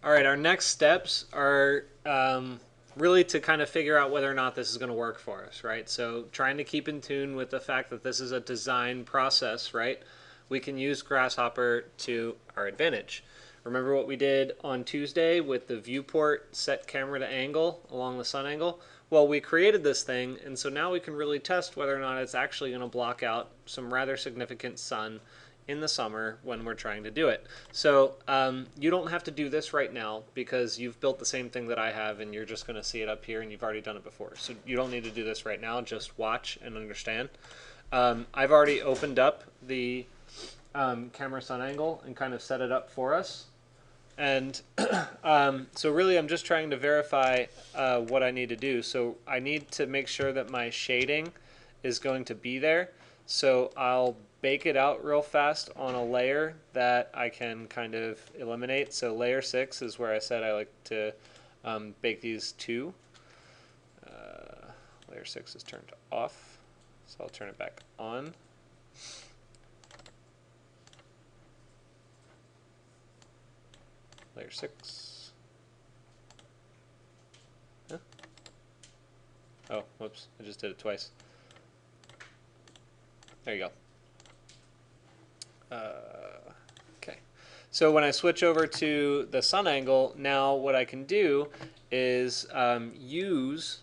All right, our next steps are really to kind of figure out whether or not this is going to work for us, right? So trying to keep in tune with the fact that this is a design process, right? We can use Grasshopper to our advantage. Remember what we did on Tuesday with the viewport set camera to angle along the sun angle? Well, we created this thing, and so now we can really test whether or not it's actually going to block out some rather significant sun in the summer when we're trying to do it. So you don't have to do this right now because you've built the same thing that I have and you're just going to see it up here and you've already done it before. So you don't need to do this right now, just watch and understand. I've already opened up the camera sun angle and kind of set it up for us. And so really I'm just trying to verify what I need to do. So I need to make sure that my shading is going to be there. So I'll bake it out real fast on a layer that I can kind of eliminate. So layer 6 is where I said I like to bake these two. Layer 6 is turned off, so I'll turn it back on. Layer 6. Huh? Oh, whoops, I just did it twice. There you go. Okay, so when I switch over to the sun angle, now what I can do is use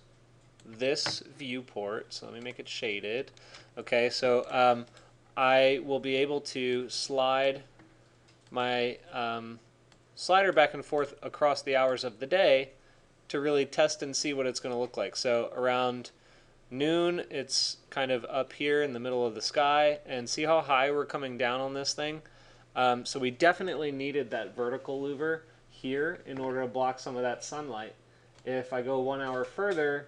this viewport. So let me make it shaded. Okay, so I will be able to slide my slider back and forth across the hours of the day to really test and see what it's going to look like. So around noon, it's kind of up here in the middle of the sky, and see how high we're coming down on this thing? So we definitely needed that vertical louver here in order to block some of that sunlight. If I go 1 hour further,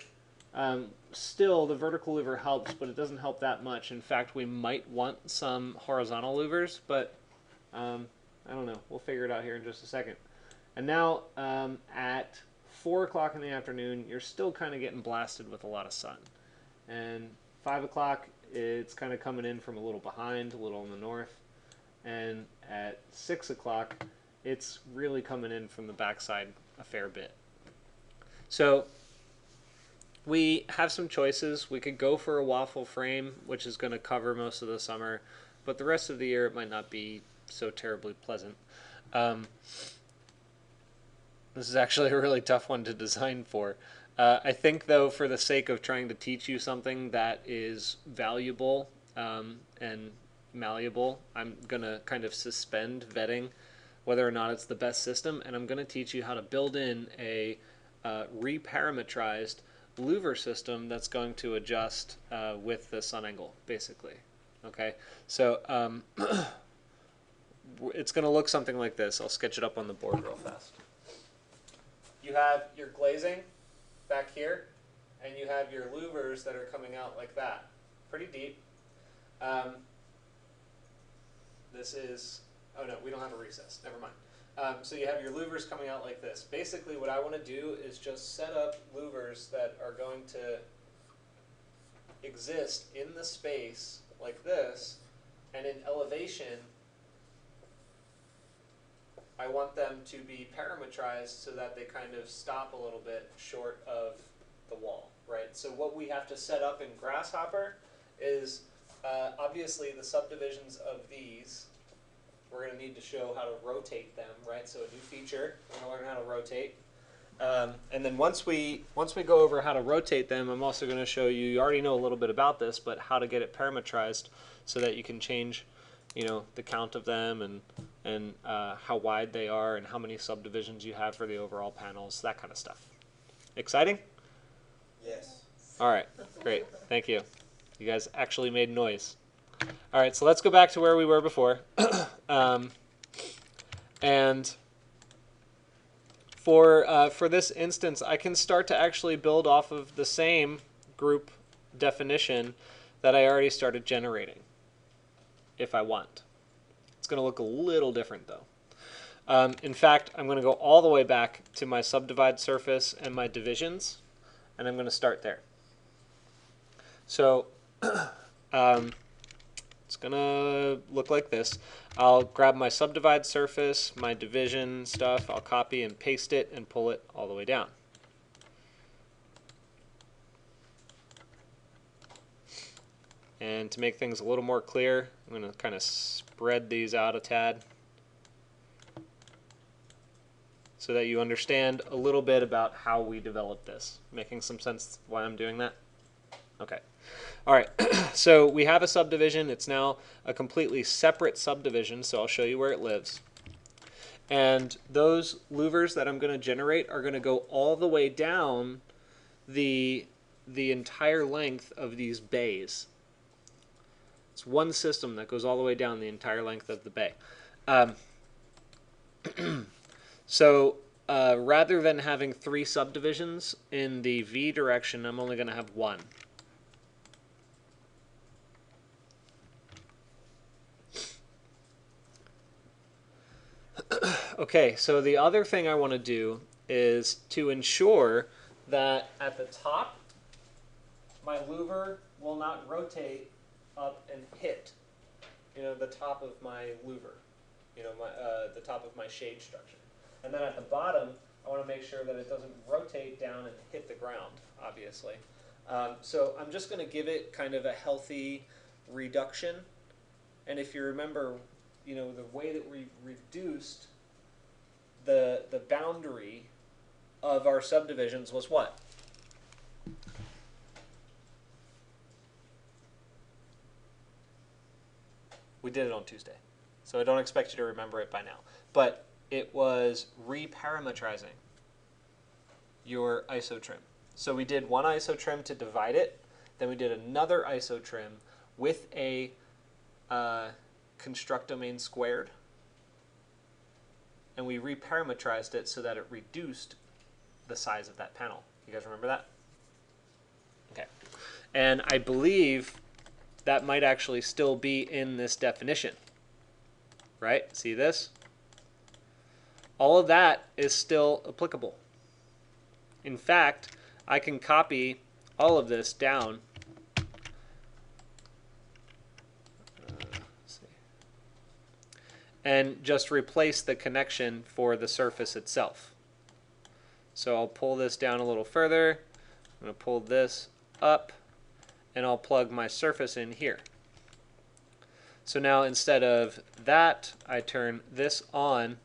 still the vertical louver helps, but it doesn't help that much. In fact, we might want some horizontal louvers, but I don't know. We'll figure it out here in just a second. And now at 4 o'clock in the afternoon, you're still kind of getting blasted with a lot of sun. And 5 o'clock, it's kind of coming in from a little behind, a little in the north. And at 6 o'clock, it's really coming in from the backside a fair bit. So we have some choices. We could go for a waffle frame, which is going to cover most of the summer, but the rest of the year it might not be so terribly pleasant. This is actually a really tough one to design for. I think, though, for the sake of trying to teach you something that is valuable and malleable, I'm going to kind of suspend vetting whether or not it's the best system, and I'm going to teach you how to build in a reparametrized louver system that's going to adjust with the sun angle, basically. Okay, so it's going to look something like this. I'll sketch it up on the board real fast. You have your glazing back here, and you have your louvers that are coming out like that, pretty deep. This is, oh no, we don't have a recess, never mind. So you have your louvers coming out like this. Basically what I want to do is just set up louvers that are going to exist in the space like this, and in elevation I want them to be parametrized so that they kind of stop a little bit short of the wall, right? So what we have to set up in Grasshopper is obviously the subdivisions of these. We're going to need to show how to rotate them, right? So a new feature, we're going to learn how to rotate. And then once we go over how to rotate them, I'm also going to show you, you already know a little bit about this, but how to get it parametrized so that you can change, you know, the count of them and how wide they are and how many subdivisions you have for the overall panels, that kind of stuff. Exciting? Yes. All right, great. Thank you. You guys actually made noise. All right, so let's go back to where we were before. And for this instance, I can start to actually build off of the same group definition that I already started generating, if I want. It's going to look a little different, though. In fact, I'm going to go all the way back to my subdivide surface and my divisions, and I'm going to start there. So let's going to look like this. I'll grab my subdivide surface, my division stuff, I'll copy and paste it and pull it all the way down. And to make things a little more clear, I'm going to kind of spread these out a tad so that you understand a little bit about how we developed this. Making some sense why I'm doing that? Okay. All right. So we have a subdivision. It's now a completely separate subdivision, so I'll show you where it lives. And those louvers that I'm going to generate are going to go all the way down the entire length of these bays. It's one system that goes all the way down the entire length of the bay. So rather than having 3 subdivisions in the V direction, I'm only going to have 1. Okay, so the other thing I want to do is to ensure that at the top, my louver will not rotate up and hit, the top of my louver, the top of my shade structure. And then at the bottom, I want to make sure that it doesn't rotate down and hit the ground, obviously. So I'm just going to give it kind of a healthy reduction. And if you remember, the way that we reduced the boundary of our subdivisions was what? We did it on Tuesday, so I don't expect you to remember it by now. But it was reparametrizing your isotrim. So we did one isotrim to divide it, then we did another isotrim with a construct domain squared, and we reparametrized it so that it reduced the size of that panel. You guys remember that? Okay. And I believe that might actually still be in this definition, right? See this? All of that is still applicable. In fact, I can copy all of this down. And just replace the connection for the surface itself. So I'll pull this down a little further. I'm going to pull this up, and I'll plug my surface in here. So now instead of that, I turn this on,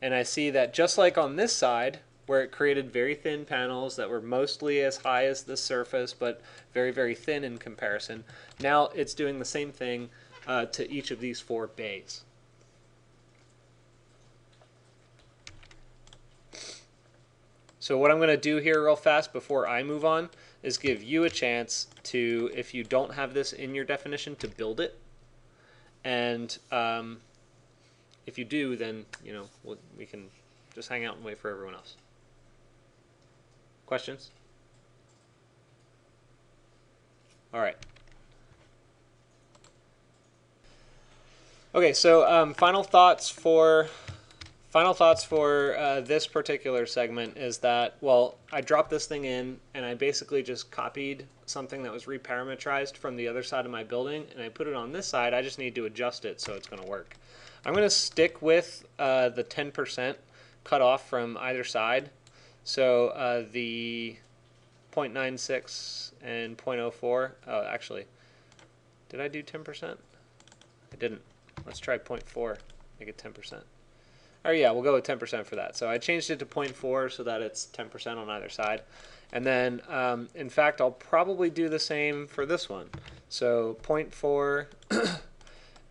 and I see that just like on this side, where it created very thin panels that were mostly as high as the surface, but very, very thin in comparison, now it's doing the same thing to each of these 4 bays. So what I'm going to do here real fast before I move on is give you a chance to, if you don't have this in your definition, to build it. And if you do, then we can just hang out and wait for everyone else. Questions? All right. Okay, so final thoughts for this particular segment is that, well, I dropped this thing in and I basically just copied something that was reparametrized from the other side of my building and I put it on this side. I just need to adjust it so it's going to work. I'm going to stick with the 10% cut off from either side. So the 0.96 and 0.04. Oh, actually, did I do 10%? I didn't. Let's try 0.4, make it 10%. Oh yeah, we'll go with 10% for that. So I changed it to 0.4 so that it's 10% on either side. And then, in fact, I'll probably do the same for this one. So 0.4,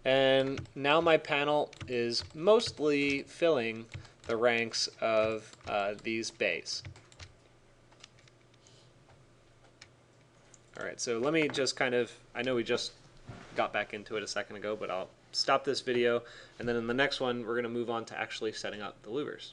and now my panel is mostly filling the ranks of these bays. All right, so let me just kind of, I know we just got back into it a second ago, but I'll stop this video, and then in the next one, we're going to move on to actually setting up the louvers.